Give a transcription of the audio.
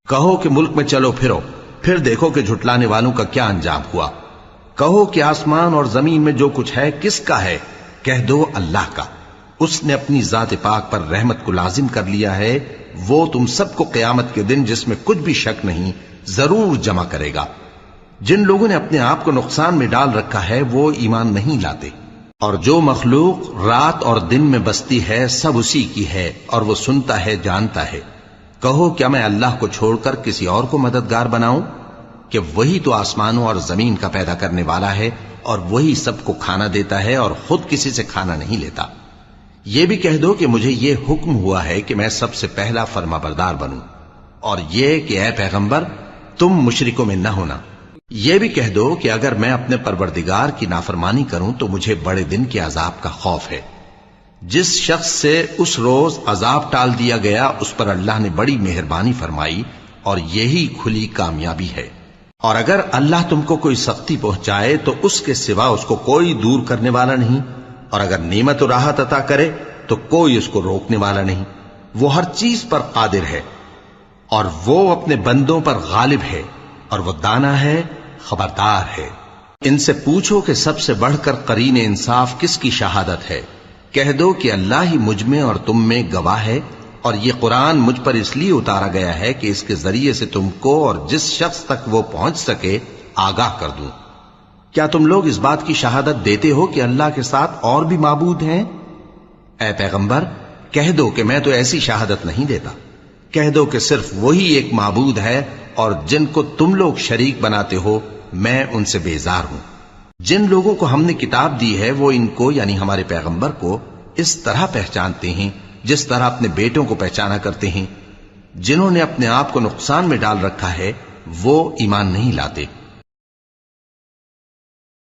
کہو کہ ملک میں چلو پھرو، پھر دیکھو کہ جھٹلانے والوں کا کیا انجام ہوا۔ کہو کہ آسمان اور زمین میں جو کچھ ہے کس کا ہے؟ کہہ دو اللہ کا۔ اس نے اپنی ذات پاک پر رحمت کو لازم کر لیا ہے، وہ تم سب کو قیامت کے دن جس میں کچھ بھی شک نہیں ضرور جمع کرے گا۔ جن لوگوں نے اپنے آپ کو نقصان میں ڈال رکھا ہے وہ ایمان نہیں لاتے، اور جو مخلوق رات اور دن میں بستی ہے سب اسی کی ہے، اور وہ سنتا ہے جانتا ہے۔ کہو کیا میں اللہ کو چھوڑ کر کسی اور کو مددگار بناؤں؟ کہ وہی تو آسمانوں اور زمین کا پیدا کرنے والا ہے، اور وہی سب کو کھانا دیتا ہے اور خود کسی سے کھانا نہیں لیتا۔ یہ بھی کہہ دو کہ مجھے یہ حکم ہوا ہے کہ میں سب سے پہلا فرما بردار بنوں، اور یہ کہ اے پیغمبر تم مشرکوں میں نہ ہونا۔ یہ بھی کہہ دو کہ اگر میں اپنے پروردگار کی نافرمانی کروں تو مجھے بڑے دن کے عذاب کا خوف ہے۔ جس شخص سے اس روز عذاب ٹال دیا گیا اس پر اللہ نے بڑی مہربانی فرمائی، اور یہی کھلی کامیابی ہے۔ اور اگر اللہ تم کو کوئی سختی پہنچائے تو اس کے سوا اس کو کوئی دور کرنے والا نہیں، اور اگر نعمت و راحت عطا کرے تو کوئی اس کو روکنے والا نہیں۔ وہ ہر چیز پر قادر ہے، اور وہ اپنے بندوں پر غالب ہے، اور وہ دانا ہے، خبردار ہے۔ ان سے پوچھو کہ سب سے بڑھ کر قرین انصاف کس کی شہادت ہے؟ کہہ دو کہ اللہ ہی مجھ میں اور تم میں گواہ ہے، اور یہ قرآن مجھ پر اس لیے اتارا گیا ہے کہ اس کے ذریعے سے تم کو اور جس شخص تک وہ پہنچ سکے آگاہ کر دوں۔ کیا تم لوگ اس بات کی شہادت دیتے ہو کہ اللہ کے ساتھ اور بھی معبود ہیں؟ اے پیغمبر کہہ دو کہ میں تو ایسی شہادت نہیں دیتا۔ کہہ دو کہ صرف وہی ایک معبود ہے، اور جن کو تم لوگ شریک بناتے ہو میں ان سے بیزار ہوں۔ جن لوگوں کو ہم نے کتاب دی ہے وہ ان کو یعنی ہمارے پیغمبر کو اس طرح پہچانتے ہیں جس طرح اپنے بیٹوں کو پہچانا کرتے ہیں۔ جنہوں نے اپنے آپ کو نقصان میں ڈال رکھا ہے وہ ایمان نہیں لاتے۔